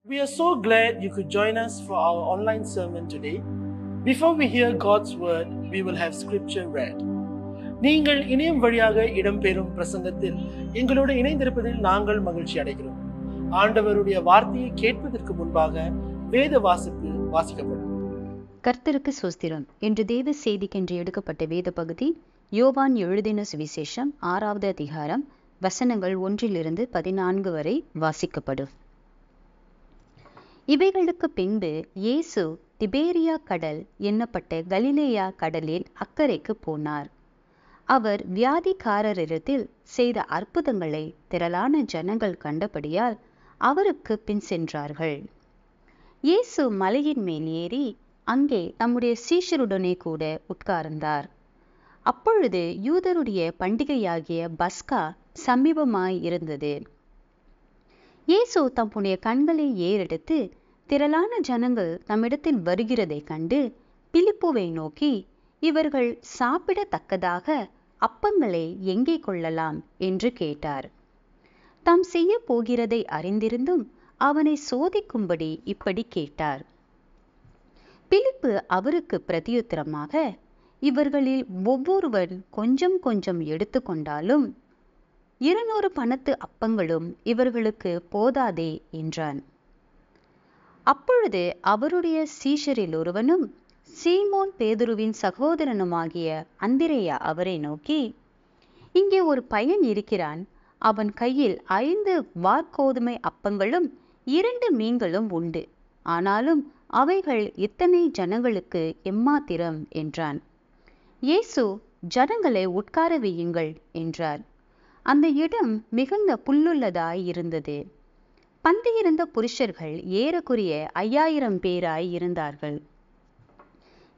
We are so glad you could join us for our online sermon today. Before we hear God's word, we will have scripture read. நீங்கள் இணையம் வழியாக இடம்பெறும் பிரசங்கத்தில் எங்களோடு இணைந்திருப்பதில் நாங்கள் மகிழ்ச்சி அடைகிறோம். ஆண்டவருடைய வார்த்தையை கேட்பதற்கு முன்பாக வேத வாசிப்பு வாசிக்கப்படும். கர்த்தருக்கு ஸ்தோத்திரம். இன்று தேவ செய்திக்கென்று எடுக்கப்பட்ட வேத பகுதி யோவான் எழுதின சுவிசேஷம் 6வது அதிகாரம் வசனங்கள் 1-14 வரை வாசிக்கப்படும். இவைகளுக்கு பின்பு இயேசு திபேரியா கடல் என்னப்பட்ட கலிலேயா கடலின் அக்கறைக்கு போனார். அவர் வியாதிக்காரரிடத்தில் செய்த அற்புதங்களை திரளான ஜனங்கள் கண்டபடியால் அவருக்கு பின் சென்றார்கள். இயேசு மலையின் மேல் ஏறி அங்கே தம்முடைய சீஷருடனே கூட உட்கார்ந்தார். அப்பொழுது யூதருடைய பண்டிகையாகிய பஸ்கா சமீபமாய் இருந்தது. இயேசு தம்முடைய கண்களை ஏறெடுத்து திரளான ஜனங்கள் தம்மிடத்தில் வருகிறதை கண்டு பிலிப்புவை நோக்கி, இவர்கள் சாப்பிடத்தக்கதாக அப்பங்களை எங்கே கொள்ளலாம் என்று கேட்டார். தாம் செய்ய போகிறதை அறிந்திருந்தும் அவனை சோதிக்கும்படி இப்படி கேட்டார். பிலிப்பு அவருக்கு பிரதியுத்தரமாக, இவர்களில் ஒவ்வொருவர் கொஞ்சம் கொஞ்சம் எடுத்துக்கொண்டாலும் 200 பணத்து அப்பங்களும் இவர்களுக்கு போதாதே என்றான். அப்பொழுது அவருடைய சீஷரில் ஒருவனும் சீமோன் பேதுருவின் சகோதரனுமாகிய அந்திரேயா அவரை நோக்கி, இங்கே ஒரு பையன் இருக்கிறான். அவன் கையில் 5 வாற்கோதுமை அப்பங்களும் 2 மீன்களும் உண்டு. ஆனாலும் அவைகள் இத்தனை ஜனங்களுக்கு எம்மாத்திரம் என்றான். இயேசு, ஜனங்களை உட்கார வையுங்கள் என்றார். அந்த இடம் மிகுந்த புல்லுள்ளதாய் இருந்தது. பந்தியிருந்த புருஷர்கள் ஏறக்குறைய 5000 பேராய் இருந்தார்கள்.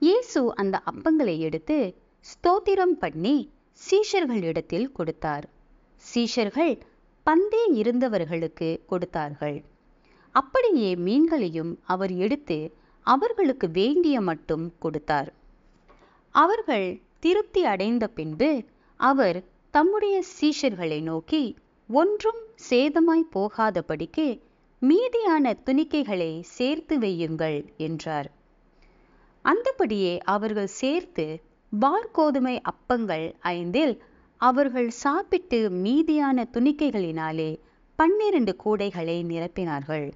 இயேசு அந்த அப்பங்களை எடுத்து ஸ்தோத்திரம் பண்ணி சீஷர்களிடத்தில் கொடுத்தார். சீஷர்கள் பந்தே இருந்தவர்களுக்கு கொடுத்தார்கள். அப்படியே மீன்களையும் அவர் எடுத்து அவர்களுக்கு வேண்டிய மட்டும் கொடுத்தார். அவர்கள் திருப்தி அடைந்த பின்பு அவர் தம்முடைய சீஷர்களை நோக்கி, ஒன்றும் சேதமாய் போகாதபடிக்கு மீதியான துணிக்கைகளை சேர்த்து வையுங்கள் என்றார். அந்தபடியே அவர்கள் சேர்த்து வாற்கோதுமை அப்பங்கள் 5 அவர்கள் சாப்பிட்டு மீதியான துணிக்கைகளினாலே 12 கூடைகளை நிரப்பினார்கள்.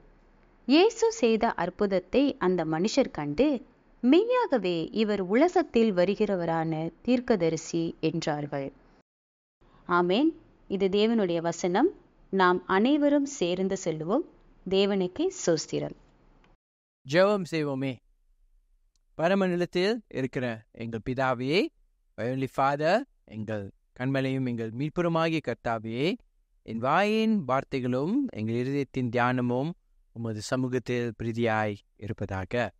இயேசு செய்த அற்புதத்தை அந்த மனுஷர் கண்டு, மெய்யாகவே இவர் உலகத்தில் வருகிறவரான தீர்க்கதரிசி என்றார்கள். ஆமேன். இது தேவனுடைய வசனம். நாம் அனைவரும் சேர்ந்து செல்வோம். தேவனுக்கு ஸ்தோத்திரம். ஜெபம் செய்வோமே. பரமநிலத்தில் இருக்கிற எங்கள் பிதாவே, Heavenly Father, எங்கள் கண்மலையும் எங்கள் மீட்புறமாகிய கர்த்தாவே, என் வாயின் வார்த்தைகளும் எங்கள் இருதயத்தின் தியானமும் உமது சமூகத்தில் பிரீதியாய் இருப்பதாக.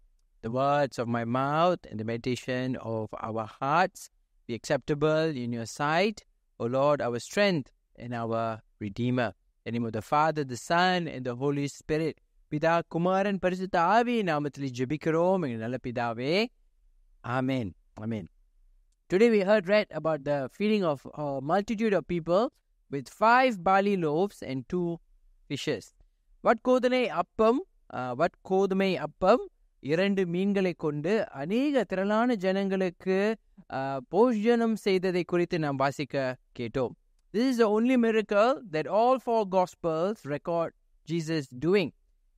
The words of my mouth and the meditation of our hearts be acceptable in your sight, O Lord, our strength and our Redeemer. In the name of the Father, the Son, and the Holy Spirit. பிதா, குமாரன், பரிசுத்த ஆவி நாமத்தில் ஜெபிக்கிறோம் எங்கள் நல்ல பிதாவே. Amen. Amen. Today we read about the feeding of a multitude of people with 5 barley loaves and 2 fishes. வட்கோதுமை அப்பம் 2 மீன்களை கொண்டு அநேக திரளான ஜனங்களுக்கு போஜனம் செய்ததை குறித்து நாம் வாசிக்க கேட்டோம். This is the only miracle that all 4 Gospels record Jesus doing.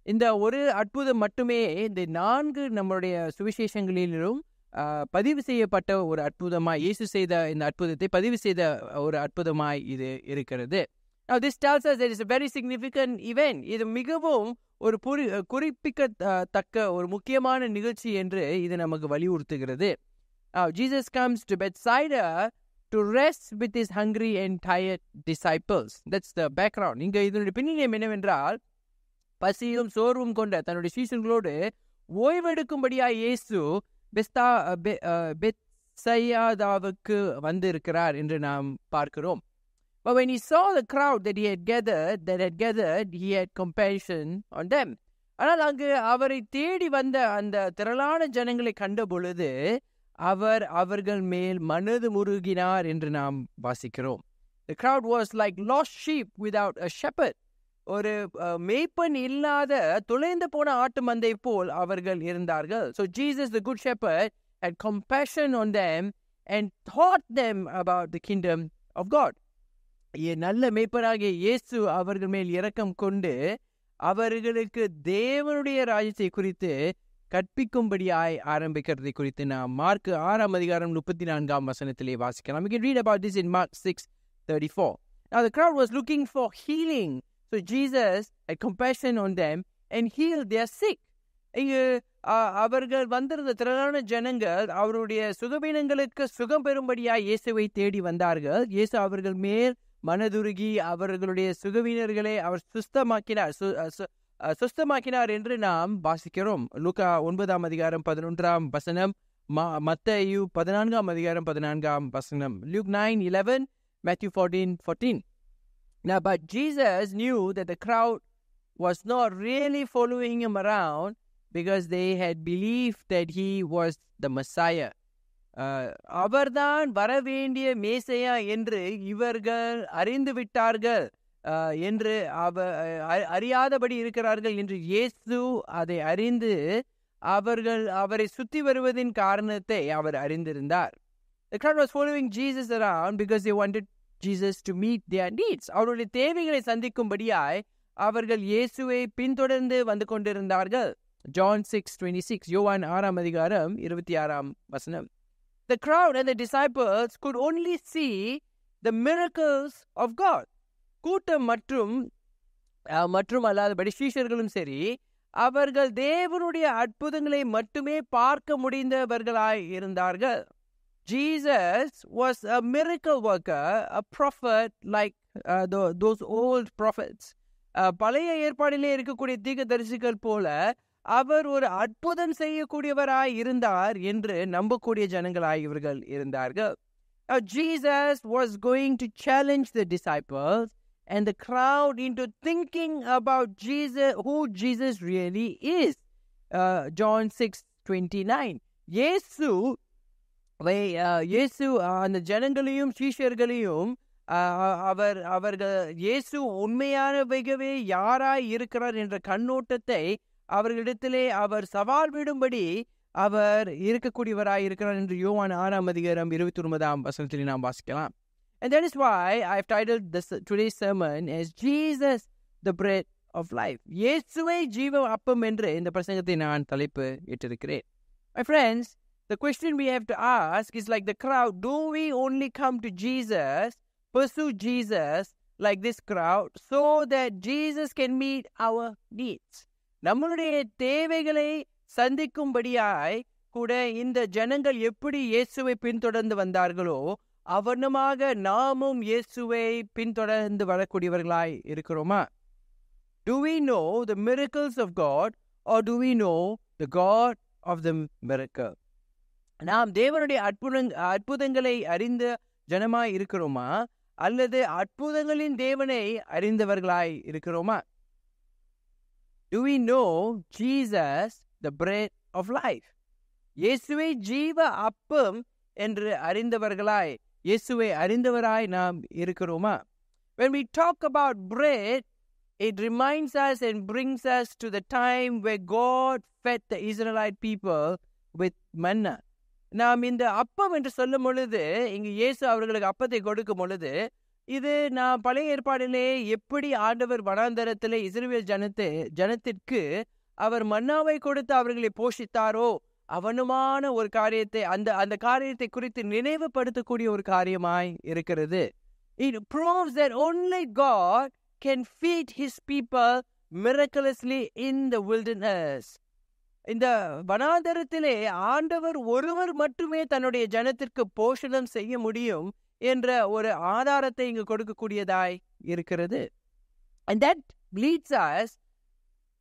இந்த ஒரு அற்புதம் மட்டுமே இந்த 4 நம்முடைய சுவிசேஷங்களிலும் பதிவு செய்யப்பட்ட ஒரு அற்புதமாய், இயேசு செய்த இந்த அற்புதத்தை பதிவு செய்த ஒரு அற்புதமாய் இது இருக்கிறது. Now this tells us that it's a very significant event. இது மிகவும் ஒரு குறிப்பிடத்தக்க ஒரு முக்கியமான நிகழ்ச்சி என்று இது நமக்கு வலியுறுத்துகிறது. Now Jesus comes to Bethsaida to rest with his hungry and tired disciples. That's the background. இங்க இதனுடைய பின்னணியம் என்னவென்றால், பசியும் சோர்வும் கொண்ட தன்னுடைய சீஷர்களோடு ஓய்வெடுக்கும்படியாக இயேசு பெத்சையாதாவுக்கு வந்திருக்கிறார் என்று நாம் பார்க்கிறோம். But when he saw the crowd that had gathered, he had compassion on them. ஆனால் அங்கு அவரை தேடி வந்த அந்த திரளான ஜனங்களை கண்ட பொழுது அவர் அவர்கள் மேல் மனது முருகினார் என்று நாம் வாசிக்கிறோம். The crowd was like lost sheep without a shepherd. ஒரு மேய்ப்பன் இல்லாத தொலைந்து போன ஆட்டு மந்தை போல் அவர்கள் இருந்தார்கள். So Jesus, the good shepherd, had compassion on them and taught them about the kingdom of God. நல்ல மேய்ப்பனாகிய இயேசு அவர்கள் மேல் இரக்கம் கொண்டு அவர்களுக்கு தேவனுடைய ராஜ்யத்தை குறித்து கற்பிக்கும்படியாய் ஆரம்பிக்கிறதை குறித்து நாம் மார்க் 6:34 வாசிக்கலாம். We can read about this in Mark 6:34. Now the crowd was looking for healing. So Jesus had compassion on them and healed their sick. இங்கு அவர்கள் வந்திருந்த திரளான ஜனங்கள் அவருடைய சுகவீனங்களுக்கு சுகம் பெறும்படியாய் இயேசுவை தேடி வந்தார்கள். இயேசு அவர்கள் மேல் மனதுருகி அவர்களுடைய சுகவீனர்களை அவர் சுஸ்தமாக்கினார் என்று நாம் வாசிக்கிறோம். லூக்கா 9:11, மத்தேயு 14:14. Luke 9:11, Matthew 14:14. Now, but Jesus knew that the crowd was not really following him around because they had believed that he was the Messiah. அவர்தான் வரவேண்டிய மேசையா என்று இவர்கள் அறிந்து விட்டார்கள் என்று அறியாதபடி இருக்கிறார்கள் என்று இயேசு அதை அறிந்து அவர்கள் அவரை சுத்தி வருவதின் காரணத்தை அவர் அறிந்திருந்தார். The crowd was following Jesus around because they wanted Jesus to meet their needs. அவருடைய தேவைகளை சந்திக்கும்படியாய் அவர்கள் இயேசுவை பின்தொடர்ந்து வந்து கொண்டிருந்தார்கள். John 6:26, யோவான் 6:26. The crowd and the disciples could only see the miracles of God. கூட்டம் மற்றும் அல்லாதபடி சீஷர்களும் சரி அவர்கள் தேவனுடைய அற்புதங்களை மட்டுமே பார்க்க முடிந்தவர்களாய் இருந்தார்கள். Jesus was a miracle worker, a prophet like those old prophets. பழைய ஏற்பாடிலே இருக்கக்கூடிய தீர்க்கதரிசிகள் போல அவர் ஒரு அற்புதம் செய்யக்கூடியவராய் இருந்தார் என்று நம்பக்கூடிய ஜனங்களாய் இவர்கள் இருந்தார்கள். Now Jesus was going to challenge the disciples and the crowd into thinking about Jesus, who Jesus really is. John 6:29. இயேசு அந்த ஜனங்களையும் சீஷர்களையும் அவர்கள் இயேசு உண்மையானவைகவே யாராய் இருக்கிறார் என்ற கண்ணோட்டத்தை அவர்களிடத்திலே அவர் சவால் விடும்படி அவர் இருக்கக்கூடியவராய் இருக்கிறார் என்று யோவான் 6:29 நாம் வாசிக்கலாம். And that is why I've titled today's sermon as Jesus, the bread of life. இயேசுவே ஜீவ அப்பம் என்று இந்த பிரசங்கத்தை நான் தலைப்பு இட்டிருக்கிறேன். My friends, the question we have to ask is like the crowd. Do we only come to Jesus, pursue Jesus like this crowd so that Jesus can meet our needs? நம்மளுடைய தேவைகளை சந்திக்கும்படியாய் கூட இந்த ஜனங்கள் எப்படி இயேசுவை பின்தொடர்ந்து வந்தார்களோ அவனமாக நாமும் இயேசுவை பின்தொடர்ந்து வரக்கூடியவர்களாய் இருக்கிறோமா? Do we know the miracles of God or do we know the God of the miracle? நாம் தேவனுடைய அற்புதங்களை அறிந்த ஜனமாய் இருக்கிறோமா அல்லது அற்புதங்களின் தேவனை அறிந்தவர்களாய் இருக்கிறோமா? Do we know Jesus, the bread of life? இயேசுவை ஜீவ அப்பம் என்று அறிந்தவர்களாய் இயேசுவை அறிந்தவராய் நாம் இருக்கிறோமா? When we talk about bread, it reminds us and brings us to the time where God fed the Israelite people with manna. நாம் இந்த அப்பம் என்று சொல்லும் பொழுது இங்கு இயேசு அவர்களுக்கு அப்பத்தை கொடுக்கும் பொழுது இது நான் பழைய ஏற்பாடிலே எப்படி ஆண்டவர் வனாந்தரத்திலே இஸ்ரவேல் ஜனத்திற்கு அவர் மன்னாவை கொடுத்து அவர்களை போஷித்தாரோ அவனுமான ஒரு காரியத்தை அந்த காரியத்தை குறித்து நினைவுபடுத்தக்கூடிய ஒரு காரியமாய் இருக்கிறது. It proves that only God can feed his people miraculously in the wilderness. இந்த வனாந்தரத்திலே ஆண்டவர் ஒருவர் மட்டுமே தன்னுடைய ஜனத்திற்கு போஷணம் செய்ய முடியும் என்ற ஒரு ஆதாரத்தை இங்கு கொடுக்கக்கூடியதாய் இருக்கிறது. And that leads us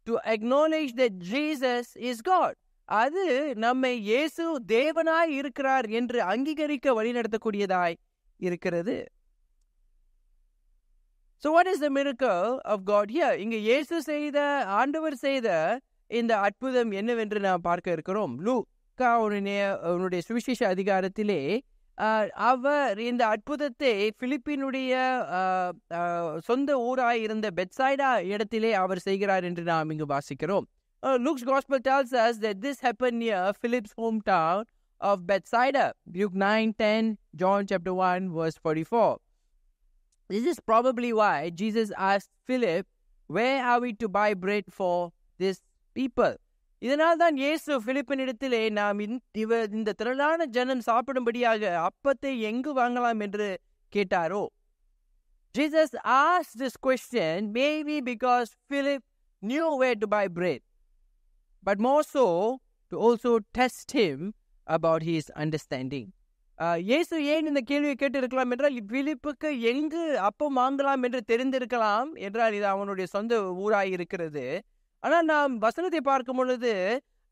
to acknowledge that Jesus is God. அது நம்மை இயேசு தேவனாய் இருக்கிறார் என்று அங்கீகரிக்க வழிநடத்தக்கூடியதாய் இருக்கிறது. So what is the miracle of God here? இங்கு இயேசு ஆண்டவர் செய்த இந்த அற்புதம் என்னவென்று நாம் பார்க்க இருக்கிறோம். லூக்கா அவனுடைய சுவிசேஷ அதிகாரத்திலே அவர் இந்த அற்புதத்தை பிலிப்பினுடைய சொந்த ஊராய் இருந்த பெத்சாய்டா இடத்திலே அவர் செய்கிறார் என்று நாம் இங்கு வாசிக்கிறோம். Luke's gospel tells us that this happened near Philip's hometown of Bethsaida. Luke 9:10, John chapter 1 verse 44. This is probably why Jesus asked Philip, where are we to buy bread for this people? இதனால் தான் இயேசு பிலிப்பினிடத்திலே நாம் இந்த திரளான ஜனம் சாப்பிடும்படியாக அப்பத்தை எங்கு வாங்கலாம் என்று கேட்டாரோ. Jesus asked this question maybe because Philip knew where to buy bread, but more so to also test him about his understanding. இயேசு ஏன் இந்த கேள்வியை கேட்டு இருக்கலாம் என்றால், பிலிப்புக்கு எங்கு அப்பம் வாங்கலாம் என்று தெரிந்திருக்கலாம் என்றால் இது அவனுடைய சொந்த ஊராய் இருக்கிறது. ஆனால் நாம் வசனத்தை பார்க்கும் பொழுது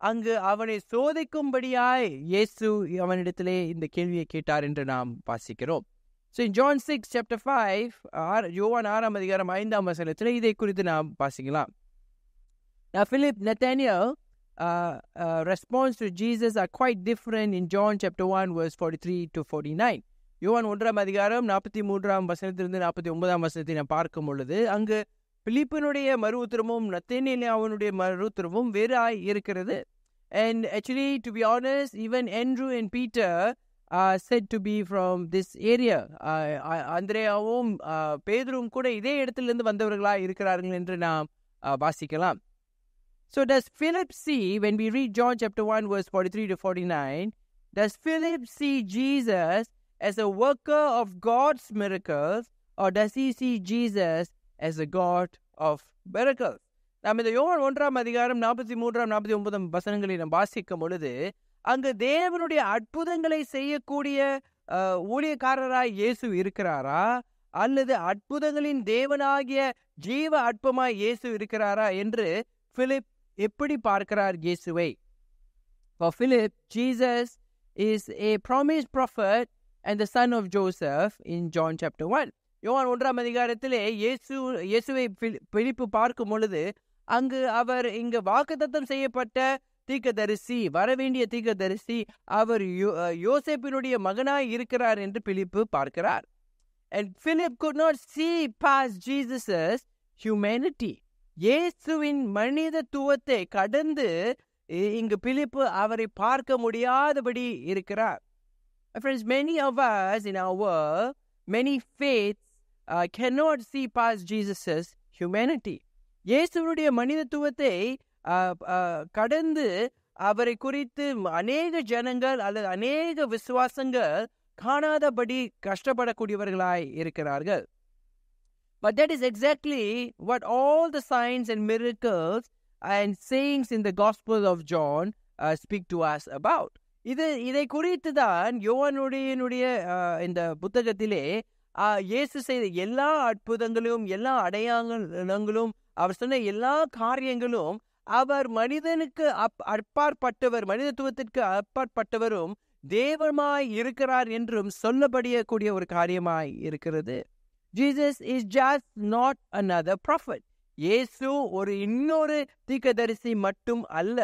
அங்கு அவனை சோதிக்கும்படியாய் இயேசு அவனிடத்திலே இந்த கேள்வியை கேட்டார் என்று நாம் வாசிக்கிறோம். So in John 6 chapter 5, யோவான் 6ஆம் அதிகாரம் 5ஆம் வசனத்திலே இதை குறித்து நாம் வாசிக்கலாம். Now Philip, Nathanael response to Jesus are quite different in John chapter 1 verse 43 to 49. யோவான் 1ஆம் அதிகாரம் 43ஆம் வசனத்திலிருந்து 49ஆம் வசனத்தை நாம் பார்க்கும் பொழுது அங்கு பிலிப்பினுடைய மறு உத்தரமும் நத்தேனியேலுடைய மறு உத்தரமும் வேறாய் இருக்கிறது. And actually, to be honest, even Andrew and Peter are said to be from this area. அந்திரேயாவும் பேதுரும் கூட இதே இடத்திலிருந்து வந்தவர்களாய் இருக்கிறார்கள் என்று நாம் வாசிக்கலாம். So does Philip see, when we read John chapter 1 verse 43 to 49, does Philip see Jesus as a worker of God's miracles, or does he see Jesus as a God of miracles? நாம் இந்த யோவான் 1ஆம் அதிகாரம் 43 49 வசனங்களை நாம் வாசிக்கும் பொழுது அங்கு தேவனுடைய அற்புதங்களை செய்யக்கூடிய ஊழியக்காரராய் இயேசு இருக்கிறாரா, அல்லது அற்புதங்களின் தேவனாகிய ஜீவ அற்பமாய் இயேசு இருக்கிறாரா என்று பிலிப் எப்படி பார்க்கிறார் இயேசுவை? For Philip, Jesus is a promised prophet and the son of Joseph in John chapter 1. யோவான் 1ஆம் அதிகாரத்திலே இயேசுவை பிலிப்பு பார்க்கும் பொழுது அங்கு அவர் இங்கு வாக்குத்தத்தம் செய்யப்பட்ட தீர்க்கதரிசி, வரவேண்டிய தீர்க்கதரிசி, அவர் யோசேப்பினுடைய மகனாய் இருக்கிறார் என்று பிலிப்பு பார்க்கிறார். And Philip could not see past Jesus' humanity. இயேசுவின் மனிதத்துவத்தை கடந்து இங்கு பிலிப்பு அவரை பார்க்க முடியாதபடி இருக்கிறார். Friends, many of us in our world, many faiths cannot see past Jesus' humanity. இயேசுவுடைய மனிதத்துவத்தை கடந்து அவரை குறித்து அநேக ஜனங்கள் அல்லது அநேக விசுவாசங்கள் காணாதபடி கஷ்டப்படக்கூடியவர்களாய் இருக்கிறார்கள். But that is exactly what all the signs and miracles and sayings in the Gospel of John speak to us about. இதை குறித்து தான் யோவானுடைய இந்த புத்தகத்திலே இயேசு செய்த எல்லா அற்புதங்களும், எல்லா அடையாளங்களும், அவர் சொன்ன எல்லா காரியங்களும் அவர் மனிதனுக்கு அப்பாற்பட்டவர், மனிதத்துவத்திற்கு அப்பாற்பட்டவரும் தேவமாய் இருக்கிறார் என்றும் சொல்லப்படக்கூடிய ஒரு காரியமாய் இருக்கிறது. Jesus is just not another prophet. இயேசு இன்னொரு தீர்க்கதரிசி மட்டும் அல்ல.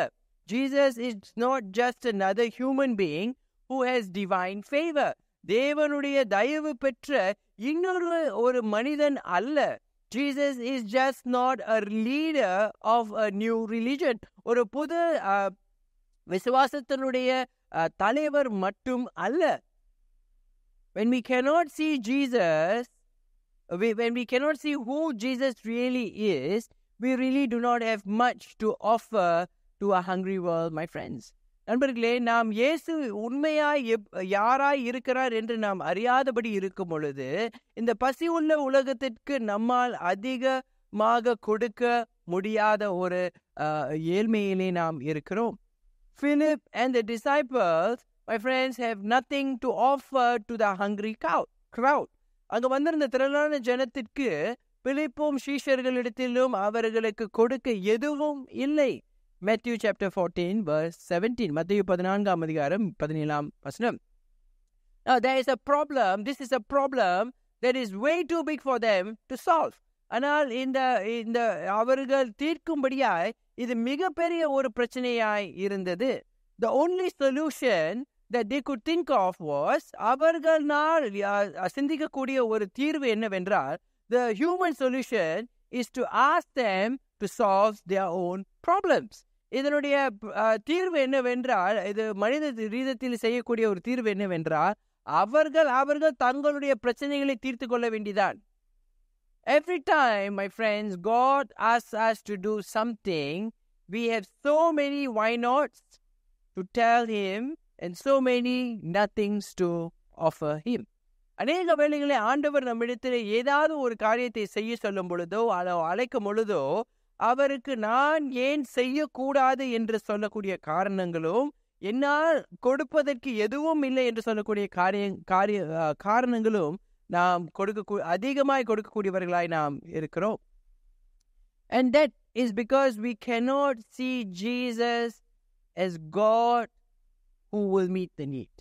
Jesus is not just another human being who has divine favor. தேவனுடைய தயவு பெற்ற இன்னொரு மனிதன் அல்ல. Jesus is just not a leader of a new religion. ஒரு புது விசுவாசத்தினுடைய தலைவர் மட்டும் அல்ல. When we cannot see Jesus, when we cannot see who Jesus really is, we really do not have much to offer to a hungry world, my friends. நண்பர்களே, நாம் இயேசு உண்மையாய் யாராய் இருக்கிறார் என்று நாம் அறியாதபடி இருக்கும் பொழுது இந்த பசி உள்ள உலகத்திற்கு நம்மால் அதிகமாக கொடுக்க முடியாத ஒரு ஏழ்மையிலே நாம் இருக்கிறோம். Philip and the disciples, my friends, have nothing to offer to the hungry crowd. அங்கு வந்திருந்த திரளான ஜனத்திற்கு பிலிப்பும் சீஷர்களிடத்திலும் அவர்களுக்கு கொடுக்க எதுவும் இல்லை. Matthew chapter 14 verse 17. மத்தேயு 14ஆம் அதிகாரம் 17ஆம் வசனம். Now there is a problem. This is a problem that is way too big for them to solve. ஆனால் இந்த அவர்கள் தீர்க்கும்படியாய் இது மிகப்பெரிய ஒரு பிரச்சனையாய் இருந்தது. The only solution that they could think of was, அவர்களால் சிந்திக்கக்கூடிய ஒரு தீர்வு என்னவென்றால், the human solution is to ask them to solve their own problems. இதனுடைய தீர்வு என்னவென்றால், இது மனித ரீதியில் செய்யக்கூடிய ஒரு தீர்வு என்னவென்றால், அவர்கள் தங்களுடைய பிரச்சனைகளை தீர்த்து கொள்ள வேண்டியதான். Every time, my friends, God asks us to do something, we have so many why nots to tell him and so many nothings to offer him. அநேக வேளைகளை ஆண்டவர் நம்மிடத்தில் ஏதாவது ஒரு காரியத்தை செய்ய சொல்லும் பொழுதோ அழைக்கும் பொழுதோ அவருக்கு நான் ஏன் செய்யக்கூடாது என்று சொல்லக்கூடிய காரணங்களும், என்னால் கொடுப்பதற்கு எதுவும் இல்லை என்று சொல்லக்கூடிய காரணங்களும் நாம் அதிகமாய் கொடுக்கக்கூடியவர்களாய் நாம் இருக்கிறோம். And that is because we cannot see Jesus as God who will meet the need.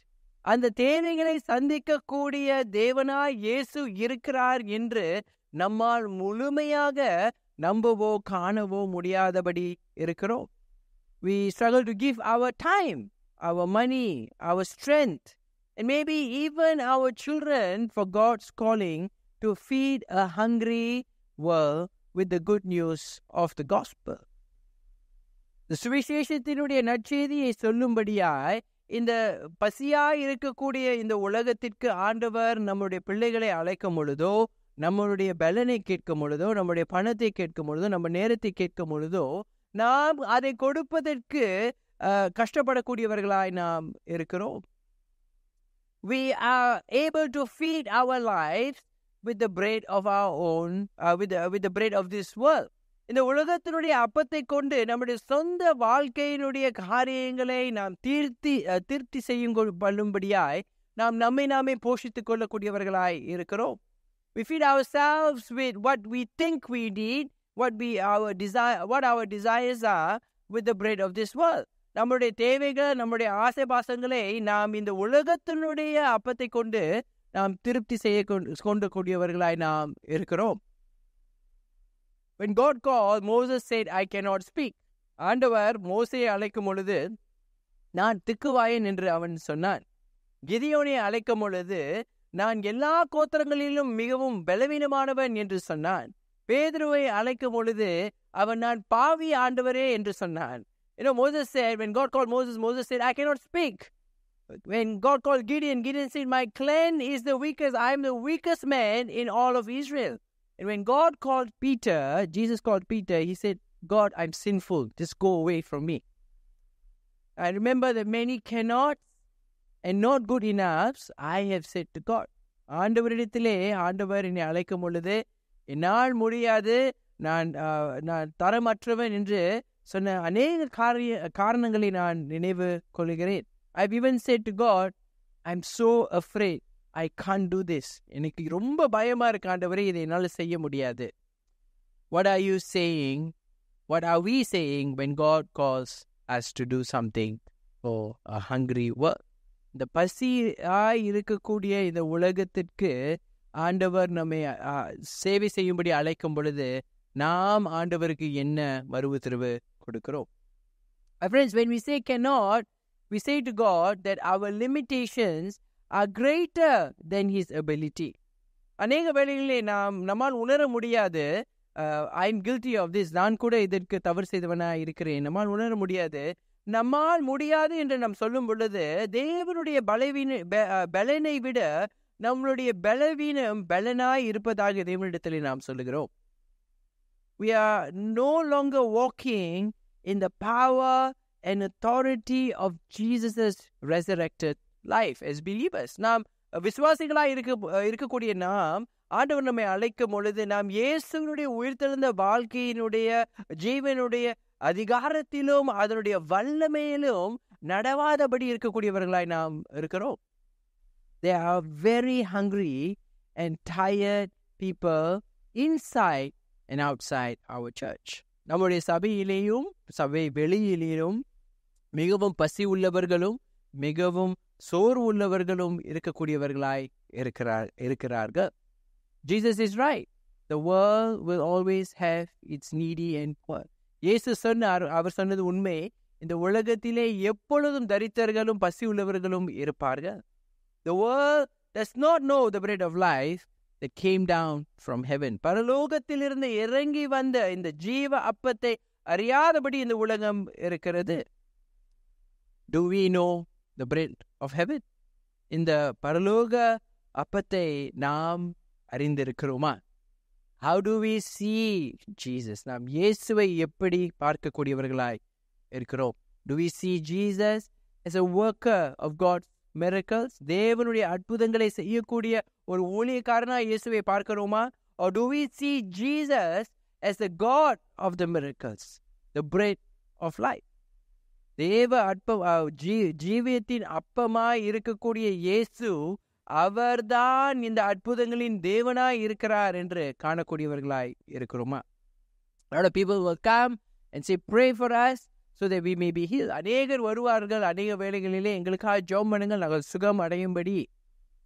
அந்த தேவைகளை சந்திக்கக்கூடிய தேவனாய் இயேசு இருக்கிறார் என்று நம்மால் முழுமையாக நம்பவோ காணவோ முடியாதபடி இருக்கிறோம். We struggle to give our time, our money, our strength, and maybe even our children for God's calling to feed a hungry world with the good news of the gospel. The சுவிசேஷத்தினுடைய நற்செய்தியை சொல்லும்படியாய் இந்த பசியாய் இருக்கக்கூடிய இந்த உலகத்திற்கு ஆண்டவர் நம்முடைய பிள்ளைகளை அழைக்கும் பொழுதோ, நம்மளுடைய பலனை கேட்கும் பொழுதோ, நம்முடைய பணத்தை கேட்கும் பொழுதோ, நம்ம நேரத்தை கேட்கும் பொழுதோ, நாம் அதை கொடுப்பதற்கு கஷ்டப்படக்கூடியவர்களாய் நாம் இருக்கிறோம். We are able to feed our lives with the bread of our own, with the bread of this world. இந்த உலகத்தினுடைய அப்பத்தை கொண்டு நம்முடைய சொந்த வாழ்க்கையினுடைய காரியங்களை நாம் திருப்தி செய்யும் கொள்ளும்படியாய் நாம் நாமே போஷித்துக் கொள்ளக்கூடியவர்களாய் இருக்கிறோம். We feed ourselves with what we think we need, what our desires are, with the bread of this world. நம்முடைய தேவைகள், நம்முடைய ஆசை பாசங்களை நாம் இந்த உலகத்தினுடைய அப்பத்தை கொண்டு நாம் திருப்தி செய்ய கொண்டக்கூடியவர்களாய் நாம் இருக்கிறோம். When God called, Moses said, I cannot speak. ஆண்டவர் மோசேயை அழைக்கும் பொழுது நான் திக்குவாயன் என்று அவன் சொன்னான். கிதியோனை அழைக்கும் பொழுது நான் எல்லா கோத்திரங்களிலும் மிகவும் பலவீனமானவன் என்று சொன்னான். பேதுருவை அழைக்கும் பொழுது அவன் நான் பாவி ஆண்டவரே என்று சொன்னான். Moses said, when God called Moses, Moses said, I cannot speak. When God called Gideon, Gideon said, my clan is the weakest. I am the weakest man in all of Israel. And when God called Peter, Jesus called Peter, he said, God, I'm sinful. Just go away from me. I remember the many cannots and not good enoughs I have said to God. ஆண்டவரிடத்திலே ஆண்டவர் என்னை அழைக்கும் பொழுது என்னால் முடியாது, நான் தரமற்றவன் என்று சொன்ன அநேக காரணங்களை நான் நினைவு கொள்கிறேன். I've even said to God, I'm so afraid. I can't do this. எனக்கு ரொம்ப பயமா இருக்கு ஆண்டவரே, இதை என்னால் செய்ய முடியாது. What are you saying? What are we saying when God calls us to do something for a hungry world? இந்த பசியாய் இருக்கக்கூடிய இந்த உலகத்திற்கு ஆண்டவர் நம்மை சேவை செய்யும்படி அழைக்கும் பொழுது நாம் ஆண்டவருக்கு என்ன மறுவுத்தரவு கொடுக்கிறோம்? My friends, when we say cannot, we say to God that our limitations are greater than his ability. அநேக வேளைகளிலே நம்மால் உணர முடியாது. I'm guilty of this. நான் கூட இதற்கு தவறு செய்தவனா இருக்கிறேன். நம்மால் உணர முடியாது. நம்மால் முடியாது என்று நாம் சொல்லும் பொழுது தேவனுடைய பலனை விட நம்மளுடைய பலவீனம் பலனாய் இருப்பதாக தேவனிடத்தில் நாம் சொல்லுகிறோம். We are no longer walking in the power and authority of Jesus' resurrected life as believers. நாம் விசுவாசிகளாய் இருக்கக்கூடிய நாம் ஆண்டவர் நம்மை அழைக்கும் பொழுது நாம் இயேசுவினுடைய உயிர்த்தெழுந்த வாழ்க்கையினுடைய ஜீவனுடைய அதிகாரத்திலும் அதனுடைய வல்லமையிலும் நடவாதபடி இருக்கக்கூடியவர்களாய் நாம் இருக்கிறோம். They are very hungry and tired people inside and outside our church. நம்முடைய சபையிலேயும் சபை வெளியிலேயும் மிகவும் பசி உள்ளவர்களும் மிகவும் சோர்வு உள்ளவர்களும் இருக்கக்கூடியவர்களாய் இருக்கிறார்கள். Jesus is right. The world will always have its needy and poor. இயேசு சொன்னார், அவர் சொன்னது உண்மை. இந்த உலகத்திலே எப்பொழுதும் தரித்திரர்களும் பசி உள்ளவர்களும் இருப்பார்கள். The world does not know the bread of life that came down from heaven. பரலோகத்திலிருந்து இறங்கி வந்த இந்த ஜீவ அப்பத்தை அறியாதபடி இந்த உலகம் இருக்கிறது. Do we know the bread of heaven? இந்த பரலோக அப்பத்தை நாம் அறிந்திருக்கிறோமா? How do we see Jesus? நாம் இயேசுவை எப்படி பார்க்கக்கூடியவர்களாய் இருக்கிறோம்? Do we see Jesus as a worker of God's miracles? தேவனுடைய அற்புதங்களை செய்யக்கூடிய ஒரு ஊழியக்காரனாய் இயேசுவை பார்க்கிறோமா? Or do we see Jesus as the God of the miracles, the bread of life? தேவ ஜீவியத்தின் அப்பமாய் இருக்கக்கூடிய இயேசு அவர்தான் இந்த அற்புதங்களின் தேவனாய் இருக்கிறார் என்று காணக்கூடியவர்களாய் இருக்கிறோமா? A lot of people will come and say, pray for us so that we may be healed. அநேகர் வருவார்கள், அநேக வேளைகளிலே எங்களுக்காக ஜெபம் பண்ணுங்கள், நாங்கள் சுகம் அடையும்படி.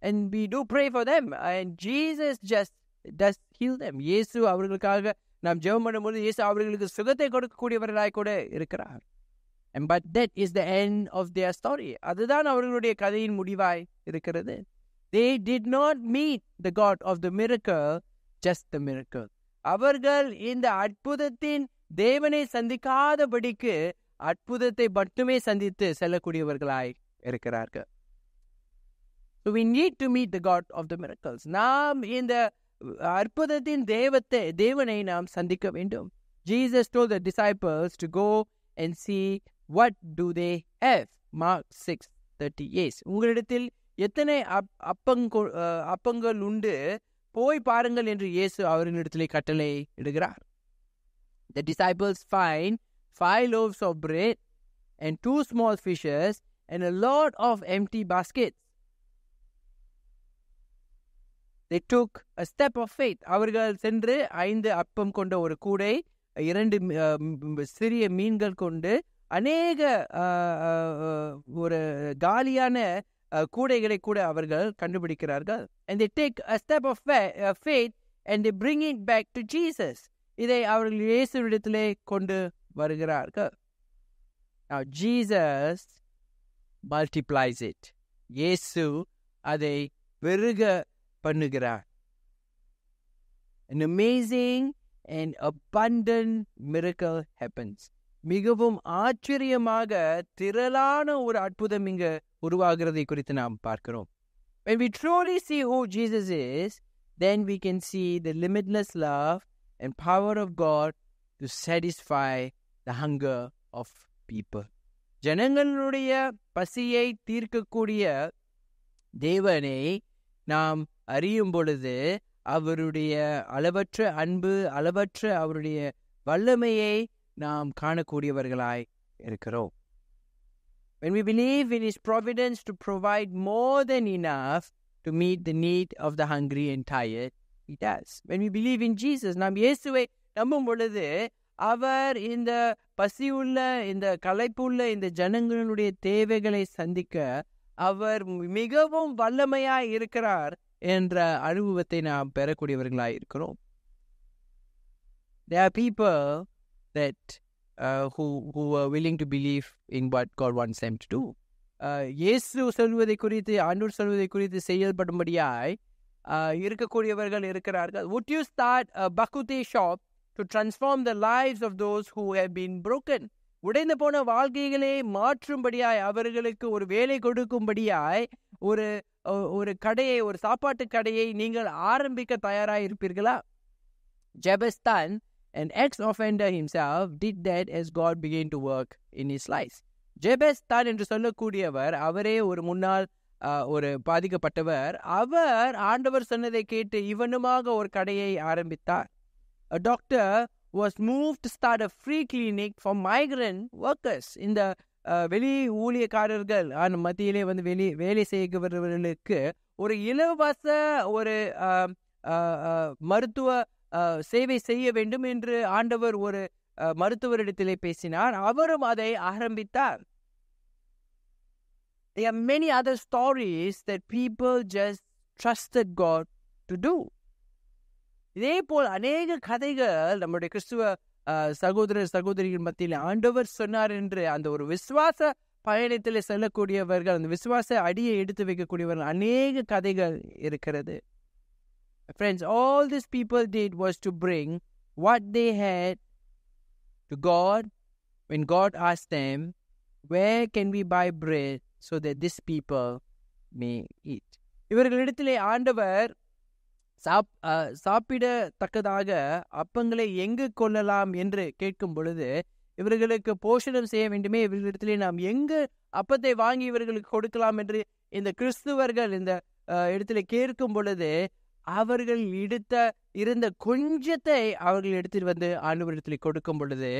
And we do pray for them, and Jesus just does heal them. இயேசு அவர்களுக்காக நாம் ஜெபம் பண்ணும்போது இயேசு அவர்களுக்கு சுகத்தை கொடுக்கக்கூடியவர்களாய் கூட இருக்கிறார். And but that is the end of their story. அதுதான் அவர்களுடைய கதையின் முடிவாய் இருக்கிறது. They did not meet the God of the miracle, just the miracle. அவர்கள் இந்த அற்புதத்தின் தேவனை சந்திக்காதபடிக்கு அற்புதத்தை மட்டுமே சந்தித்து செல்லக்கூடியவர்களாய் இருக்கிறார்கள். So we need to meet the God of the miracles. நாம் இந்த அற்புதத்தின் தேவனை நாம் சந்திக்க வேண்டும். Jesus told the disciples to go and see what do they have. Mark 6:38. உங்களிடத்தில் எத்தனை அப்பங்கள் உண்டு, போய் பாருங்கள் என்று இயேசு அவர்களிடத்திலே கட்டளை இடுகிறார். The disciples find 5 loaves of bread and 2 small fishes and a lot of empty baskets. They took a step of faith. அவர்கள் சென்று 5 அப்பம் கொண்ட ஒரு கூடை, 2 சிறிய மீன்கள் கொண்டு அநேக ஒரு காலியான கூடைகளை கூட அவர்கள் கண்டுபிடிக்கிறார்கள். And they take a step of faith and they bring it back to Jesus. இதை அவர்கள் இயேசுவிடத்திலே கொண்டு வருகிறார்கள். Now Jesus multiplies it. இயேசு அதை பெருக பண்ணுகிறார். An amazing and abundant miracle happens. மிகவும் ஆச்சரியமாக திரளான ஒரு அற்புதம் இங்கு உருவாகிறதை குறித்து நாம் பார்க்கிறோம். When we truly see who Jesus is, then we can see the limitless love and power of God to satisfy the hunger of people. ஜனங்களுடைய பசியை தீர்க்கக்கூடிய தேவனை நாம் அறியும் பொழுது அவருடைய அளவற்ற அன்பு, அளவற்ற அவருடைய வல்லமையை நாம் காணக்கூடியவர்களாய் இருக்கிறோம். When we believe in His providence to provide more than enough to meet the need of the hungry and tired, He does. When we believe in Jesus, நாம் இயேசுவை நம்பும் பொழுது அவர் இந்த பசியுள்ள, இந்த களைப்புள்ள இந்த ஜனங்களுடைய தேவைகளை சந்திக்க அவர் மிகவும் வல்லமையாய் இருக்கிறார் என்ற அனுபவத்தை நாம் பெறக்கூடியவர்களாய் இருக்கிறோம். There are people that who are willing to believe in what God wants them to do. இயேசு சொல்வதை குறித்து, ஆண்டவர் சொல்வதை குறித்து செயல்படும்படியாய் இருக்கக்கூடியவர்கள் இருக்கிறார்கள். Would you start a bakute shop to transform the lives of those who have been broken? உடைந்து போன வாழ்க்கைகளை மாற்றும்படியாய், அவர்களுக்கு ஒரு வேலை கொடுக்கும்படியாய் ஒரு கடையை, ஒரு சாப்பாட்டு கடையை நீங்கள் ஆரம்பிக்க தயாராக இருப்பீர்களா? Jabez's son, an ex-offender himself, did that as God began to work in his life. Jabez தான் என்று சொல்லக்கூடியவர், அவரே ஒரு முன்னாள் ஒரு பாதிக்கப்பட்டவர். அவர் ஆண்டவர் சொன்னதை கேட்டு இவனுமாக ஒரு கடையை ஆரம்பித்தார். A doctor was moved to start a free clinic for migrant workers. இந்த வெளி ஊழியக்காரர்கள் மத்தியிலே வந்து வேலை செய்கிறவர்களுக்கு ஒரு இலவச ஒரு மருத்துவ சேவை செய்ய வேண்டும் என்று ஆண்டவர் ஒரு மருத்துவரிடத்திலே பேசினார். அவரும் அதை ஆரம்பித்தார். There are many other stories that people just trusted God to do. இதே போல் அநேக கதைகள் நம்முடைய கிறிஸ்துவ சகோதரர் சகோதரிகள் மத்தியில் ஆண்டவர் சொன்னார் என்று அந்த ஒரு விசுவாச பயணத்தில் செல்லக்கூடியவர்கள், அந்த விசுவாச அடியை எடுத்து வைக்கக்கூடியவர்கள் அநேக கதைகள் இருக்கிறது. Friends, all these people did was to bring what they had to God when God asked them, where can we buy bread so that these people may eat? இவர்களிடத்திலே ஆண்டவர் சாப்பிடத்தக்கதாக அப்பங்களை எங்கு கொள்ளலாம் என்று கேட்கும் பொழுது, இவர்களுக்கு போஷணம் செய்ய வேண்டுமே, இவர்களிடத்திலே நாம் எங்கு அப்பத்தை வாங்கி இவர்களுக்கு கொடுக்கலாம் என்று இந்த கிறிஸ்துவர்கள் இந்த இடத்துல கேட்கும் பொழுது, அவர்கள் இருந்த கொஞ்சத்தை அவர்கள் எடுத்துட்டு வந்து ஆண்டவரிடத்தில் கொடுக்கும் பொழுது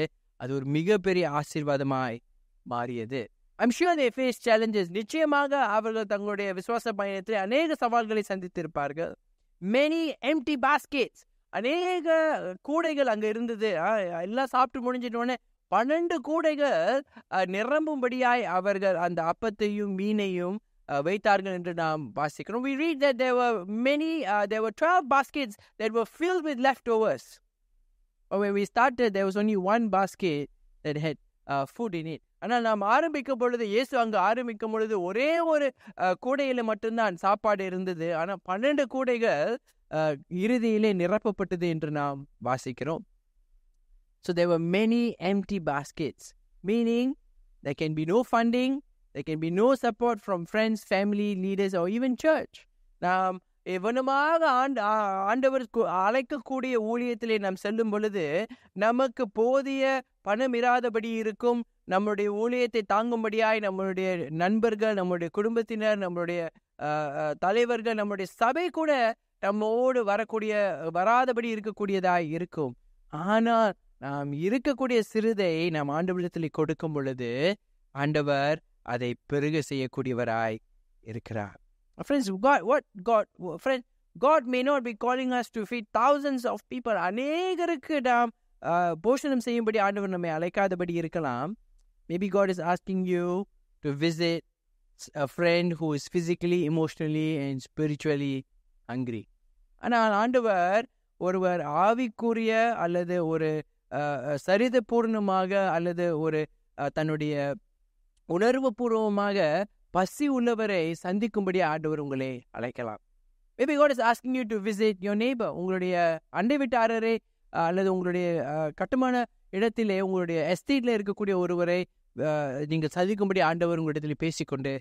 அது ஒரு மிகப்பெரிய ஆசீர்வாதமாய் மாறியது. I'm sure they face challenges. நிச்சயமாக அவர்கள் தங்களுடைய விசுவாச பயணத்தில் அநேக சவால்களை சந்தித்திருப்பார்கள். many empty baskets, அநேக கூடைகள் அங்க இருந்தது. எல்லாம் சாப்பிட்டு முடிஞ்சிட்டோன்னே 12 கூடைகள் நிரம்பும்படியாய் அவர்கள் அந்த அப்பத்தையும் மீனையும் வைத்தார்கள் என்று நாம் வாசிக்கிறோம். We read that there were 12 baskets that were filled with leftovers. But when we started, there was only one basket that had food in it. ஆனால் நாம் ஆரம்பிக்கும் பொழுது, இயேசு அங்கு ஆரம்பிக்கும் பொழுது ஒரே ஒரு கூடையில மட்டும்தான் சாப்பாடு இருந்தது. ஆனால் 12 கூடைகள் இறுதியிலே நிரப்பப்பட்டது என்று நாம் வாசிக்கிறோம். So there were many empty baskets, meaning there can be no funding, there can be no support from friends, family, leaders or even church. நாம் எவனுமாக ஆண்டவர் அழைக்கக்கூடிய ஊழியத்திலே நாம் செல்லும் பொழுது நமக்கு போதிய பணம் இராதபடி இருக்கும். நம்முடைய ஊழியத்தை தாங்கும்படியாய் நம்மளுடைய நண்பர்கள், நம்முடைய குடும்பத்தினர், நம்முடைய தலைவர்கள், நம்முடைய சபை கூட நம்மோடு வராதபடி இருக்கக்கூடியதாய் இருக்கும். ஆனால் நாம் இருக்கக்கூடிய சிறுதை நாம் ஆண்டவரிடத்தில் கொடுக்கும் பொழுது ஆண்டவர் அதை பெருக செய்யக்கூடியவராய் இருக்கிறார். Friends, God may not be calling us to feed thousands of people. அநேகருக்கு நாம் போஷணம் செய்யும்படி ஆண்டவர் நம்மை அழைக்காதபடி இருக்கலாம். Maybe God is asking you to visit a friend who is physically, emotionally and spiritually hungry. ஆனால் ஆண்டவர் ஒருவர் ஆவிக்குரிய அல்லது ஒரு சரிதபூர்ணமாக அல்லது ஒரு தன்னுடைய உணர்வு பூர்வமாக பசி உள்ளவரை சந்திக்கும்படி ஆண்டவர் உங்களை அழைக்கலாம். Maybe God is asking you to visit your neighbor. உங்களுடைய அண்டை வீட்டாரரை அல்லது உங்களுடைய கட்டுமான இடத்திலே உங்களுடைய எஸ்டேட்ல இருக்கக்கூடிய ஒருவரை நீங்கள் சந்திக்கும்படி ஆண்டவர் உங்களிடத்தில் பேசிக்கொண்டு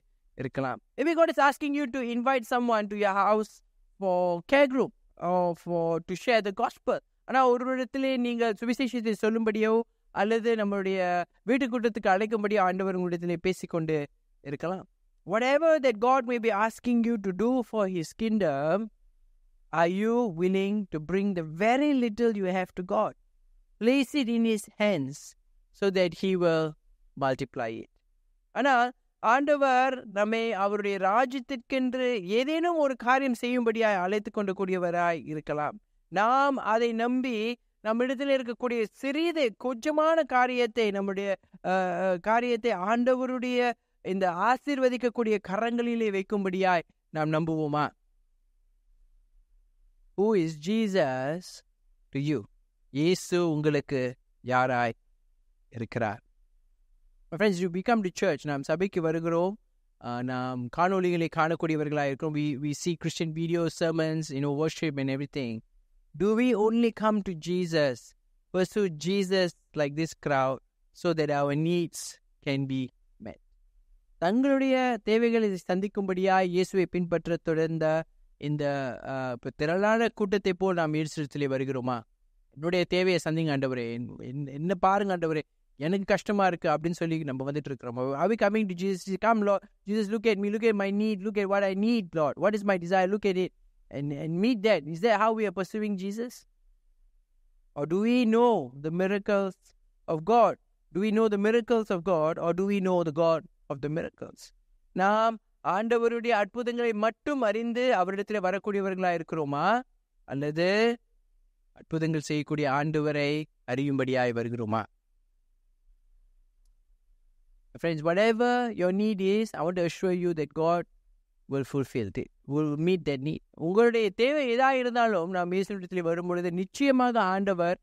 இருக்கலாம். Maybe God is asking you to invite someone to your house for care group or to share the gospel. ஆனால் ஒரு இடத்திலே நீங்கள் சுவிசேஷத்தை சொல்லும்படியோ அல்லது நம்மளுடைய வீட்டு கூட்டத்துக்கு அழைக்கும்படி ஆண்டவர் உங்களிடத்திலே பேசிக்கொண்டு இருக்கலாம். Whatever that God may be asking you to do for His kingdom, are you willing to bring the very little you have to God? Place it in His hands so that He will multiply it. ஆனால் ஆண்டவர் நம்மை அவருடைய ராஜ்யத்திற்கென்று ஏதேனும் ஒரு காரியம் செய்யும்படியாய் அழைத்து கொண்டு கூடியவராய் இருக்கலாம். நாம் அதை நம்பி நம்மிடத்தில் இருக்கக்கூடிய சிறிது கொஞ்சமான காரியத்தை நம்முடைய காரியத்தை ஆண்டவருடைய இந்த ஆசீர்வதிக்கக்கூடிய கரங்களிலே வைக்கும்படியாய் நாம் நம்புவோமா? Who is Jesus to you? இயேசு உங்களுக்கு யாராய் இருக்கிறார்? My friends, you become to church. நாம் சபைக்கு வருகிறோம். நாம் காணொளிகளை காணக்கூடியவர்களாக இருக்கிறோம். We see Christian videos, sermons, worship and everything. Do we only come to Jesus, pursue Jesus like this crowd so that our needs can be met? தங்களுடைய தேவைகளை சந்திக்கும்படியாய் இயேசுவை பின்பற்ற தொடர்ந்த இந்த திரளான கூட்டத்தை போல் நாம் இயேசுவிலே வருகிறோமா? என்னுடைய தேவையை சந்திங்க ஆண்டவரே, என்ன பாருங்க ஆண்டவரே, எனக்கு கஷ்டமா இருக்கு அப்படின்னு சொல்லி நம்ம வந்துட்டு இருக்கிறோம். Are we coming to Jesus? Come Lord, Jesus, look at me, look at my need, look at what I need, Lord. What is my desire? Look at it and meet that. Is that how we are pursuing Jesus? Or do we know the miracles of God? Do we know the miracles of God or do we know the God of the miracles? நாம் ஆண்டவருடைய அற்புதங்களை மட்டும் அறிந்து அவரிடத்தில் வரக்கூடியவர்களாக இருக்கிறோமா, அல்லது அற்புதங்கள் செய்யக்கூடிய ஆண்டவரை அறியும்படியாய் வருகிறோமா? Friends, whatever your need is, I want to assure you that God will fulfill it, will meet that need. உங்களுடைய தேவை எதாக இருந்தாலும் நாம் இயேசுவிடத்தில் வரும்பொழுது நிச்சயமாக ஆண்டவர்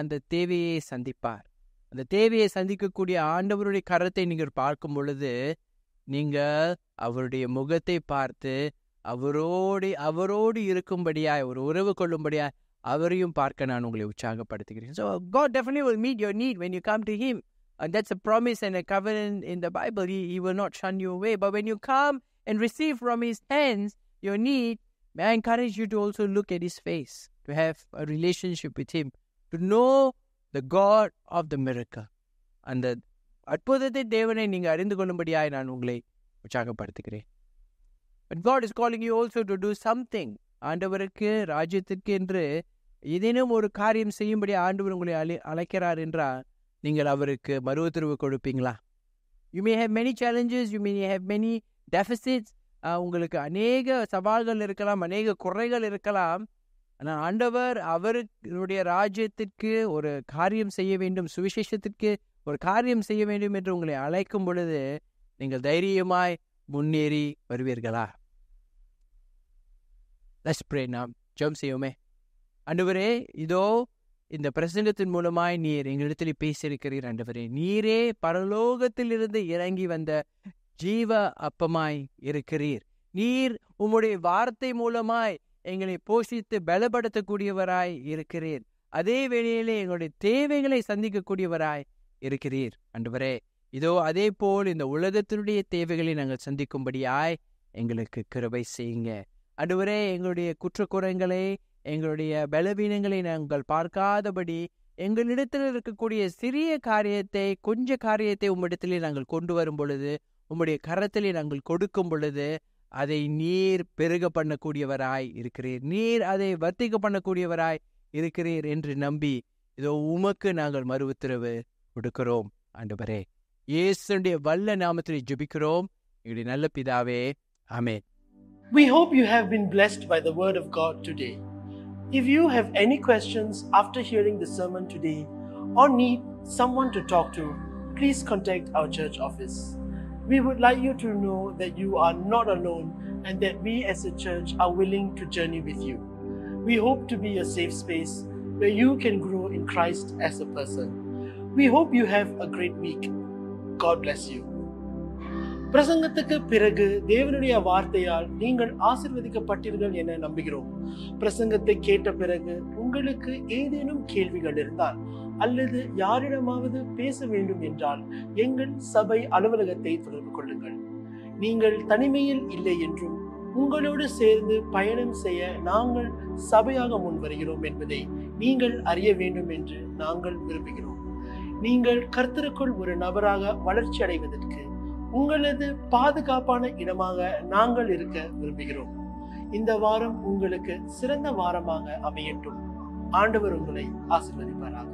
அந்த தேவையை சந்திப்பார். அந்த தேவையை சந்திக்கக்கூடிய ஆண்டவருடைய கரத்தை நீங்கள் பார்க்கும் பொழுது நீங்கள் அவருடைய முகத்தை பார்த்து அவரோடு இருக்கும்படியாய் ஒரு உறவு கொள்ளும்படியாய் அவரையும் பார்க்க நான் உங்களை உற்சாகப்படுத்துகிறேன். So God definitely will meet your need when you come to Him. And that's a promise and a covenant in the Bible. He will not shun you away. But when you come and receive from His hands your need, may I encourage you to also look at His face, to have a relationship with Him, to know the God of the miracle. அந்த அற்புதத்தை தேவனை நீங்கள் அறிந்து கொள்ளும்படியாய் நான் உங்களை உற்சாகப்படுத்துகிறேன். But God is calling you also to do something. ஆண்டவருக்கு ராஜ்யத்திற்கு என்று ஏதேனும் ஒரு காரியம் செய்யும்படி ஆண்டவர் உங்களை அழைக்கிறார் என்றால் நீங்கள் அவருக்கு மறு உத்தரவு கொடுப்பீங்களா? You may have many challenges, you may have many deficits. உங்களுக்கு அநேக சவால்கள் இருக்கலாம், அநேக குறைகள் இருக்கலாம். ஆனால் ஆண்டவர் அவருடைய ராஜ்யத்திற்கு ஒரு காரியம் செய்ய வேண்டும், சுவிசேஷத்திற்கு ஒரு காரியம் செய்ய வேண்டும் என்று உங்களை அழைக்கும் பொழுது நீங்கள் தைரியமாய் முன்னேறி வருவீர்களா? Let's pray now. ஜெபம் செய்வோமே. ஆண்டவரே, இதோ இந்த பிரசங்கத்தின் மூலமாய் நீர் எங்களிடத்தில் பேசியிருக்கிறீர். ஆண்டவரே, நீரே பரலோகத்திலிருந்து இறங்கி வந்த ஜீவ அப்பமாய் இருக்கிறீர். நீர் உம்முடைய வார்த்தை மூலமாய் எங்களை போஷித்து பலப்படுத்தக்கூடியவராய் இருக்கிறீர். அதே வேளையிலே எங்களுடைய தேவைகளை சந்திக்கக்கூடியவராய் இருக்கிறீர். ஆண்டவரே, இதோ அதே போல் இந்த உலகத்தினுடைய தேவைகளை நாங்கள் சந்திக்கும்படியாய் எங்களுக்கு கிருபை செய்யுங்க. ஆண்டவரே, எங்களுடைய குற்றக்குறைகளை, எங்களுடைய பலவீனங்களை நாங்கள் பார்க்காதபடி எங்களிடத்தில் இருக்கக்கூடிய சிறிய காரியத்தை, கொஞ்ச காரியத்தை உம்மிடத்திலே நாங்கள் கொண்டு வரும் பொழுது, உம்முடைய கரத்திலே நாங்கள் கொடுக்கும் பொழுது அதை நீர் பெருக பண்ணக்கூடியவராய் இருக்கிறீர், நீர் அதை வர்த்திக்க பண்ணக்கூடியவராய் இருக்கிறீர் என்று நம்பி இதோ உமக்கு நாங்கள் மறு உத்தரவு கொடுக்கிறோம். ஆண்டவரே, இயேசுடைய வல்ல நாமத்தில் ஜெபிக்கிறோம் எங்களுடைய நல்ல பிதாவே, ஆமென். We hope you have been blessed by the word of God today. If you have any questions after hearing the sermon today or need someone to talk to, please contact our church office. We would like you to know that you are not alone and that we as a church are willing to journey with you. We hope to be a safe space where you can grow in Christ as a person. We hope you have a great week. God bless you. பிரசங்கத்துக்கு பிறகு தேவனுடைய வார்த்தையால் நீங்கள் ஆசீர்வதிக்கப்பட்டீர்கள் என நம்புகிறோம். பிரசங்கத்தை கேட்ட பிறகு உங்களுக்கு ஏதேனும் கேள்விகள் இருந்தால் அல்லது யாரிடமாவது பேச வேண்டும் என்றால் எங்கள் சபை அலுவலகத்தை தொடர்பு கொள்ளுங்கள். நீங்கள் தனிமையில் இல்லை என்றும் உங்களோடு சேர்ந்து பயணம் செய்ய நாங்கள் சபையாக முன் வருகிறோம் என்பதை நீங்கள் அறிய வேண்டும் என்று நாங்கள் விரும்புகிறோம். நீங்கள் கர்த்தருக்குள் ஒரு நபராக வளர்ச்சி அடைவதற்கு உங்களது பாதுகாப்பான இடமாக நாங்கள் இருக்க விரும்புகிறோம். இந்த வாரம் உங்களுக்கு சிறந்த வாரமாக அமையட்டும். ஆண்டவர் உங்களை ஆசீர்வதிப்பாராக.